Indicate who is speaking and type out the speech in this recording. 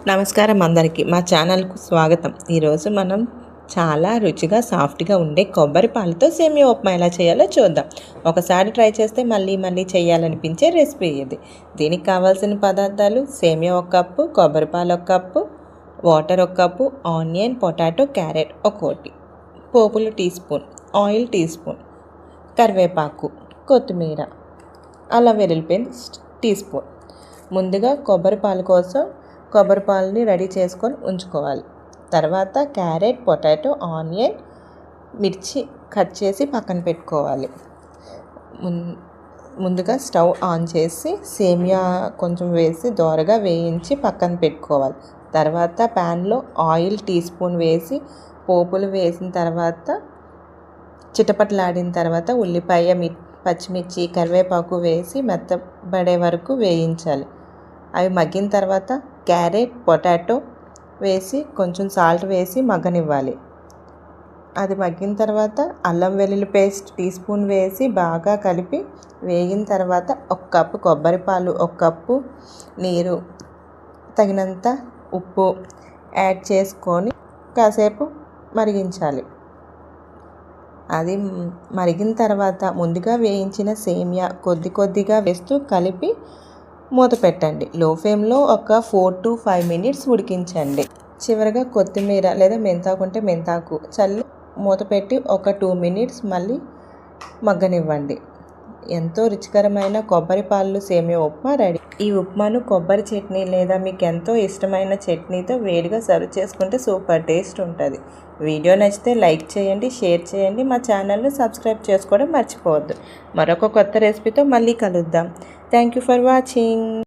Speaker 1: నమస్కారం అందరికీ మా ఛానల్కు స్వాగతం. ఈరోజు మనం చాలా రుచిగా సాఫ్ట్గా ఉండే కొబ్బరి పాలతో సేమియా ఉప్మా ఎలా చేయాలో చూద్దాం. ఒకసారి ట్రై చేస్తే మళ్ళీ మళ్ళీ చేయాలనిపించే రెసిపీ ఇది. దీనికి కావాల్సిన పదార్థాలు: సేమియా 1 కప్పు, కొబ్బరి పాలు 1 cup, water 1 cup, onion, potato, carrot ఒక్కోటి, పోపులు teaspoon, oil teaspoon, కరివేపాకు, కొత్తిమీర, అల్లం వెల్లుల్లి పేస్ట్ టీ స్పూన్. ముందుగా కొబ్బరి పాలు కోసం కొబ్బరి పాలని రెడీ చేసుకొని ఉంచుకోవాలి. తర్వాత క్యారెట్, పొటాటో, ఆనియన్, మిర్చి కట్ చేసి పక్కన పెట్టుకోవాలి. ముందుగా స్టవ్ ఆన్ చేసి సేమియా కొంచెం వేసి దోరగా వేయించి పక్కన పెట్టుకోవాలి. తర్వాత ప్యాన్లో ఆయిల్ టీ స్పూన్ వేసి పోపులు వేసిన తర్వాత చిటపటలాడిన తర్వాత ఉల్లిపాయ, పచ్చిమిర్చి, కరివేపాకు వేసి మెత్తబడే వరకు వేయించాలి. అవి మగ్గిన తర్వాత క్యారెట్, పొటాటో వేసి కొంచెం సాల్ట్ వేసి మగ్గనివ్వాలి. అది మగ్గిన తర్వాత అల్లం వెల్లుల్లి పేస్ట్ టీ స్పూన్ వేసి బాగా కలిపి వేగిన తర్వాత 1 కప్పు కొబ్బరి పాలు, 1 కప్పు నీరు, తగినంత ఉప్పు యాడ్ చేసుకొని కాసేపు మరిగించాలి. అది మరిగిన తర్వాత ముందుగా వేయించిన సేమియా కొద్దిగా వేస్తూ కలిపి మూత పెట్టండి. లో ఫ్లేమ్లో ఒక 4 to 5 మినిట్స్ ఉడికించండి. చివరిగా కొత్తిమీర లేదా మెంతాకు ఉంటే మెంతాకు చల్లి మూత పెట్టి ఒక 2 మినిట్స్ మళ్ళీ మగ్గనివ్వండి. ఎంతో రుచికరమైన కొబ్బరి పాలు సేమియా ఉప్మా రెడీ. ఈ ఉప్మాను కొబ్బరి చట్నీ లేదా మీకు ఎంతో ఇష్టమైన చట్నీతో వేడిగా సర్వ్ చేసుకుంటే సూపర్ టేస్ట్ ఉంటుంది. వీడియో నచ్చితే లైక్ చేయండి, షేర్ చేయండి. మా ఛానల్ను సబ్స్క్రైబ్ చేసుకోవడం మర్చిపోవద్దు. మరొక కొత్త రెసిపీతో మళ్ళీ కలుద్దాం. Thank you for watching.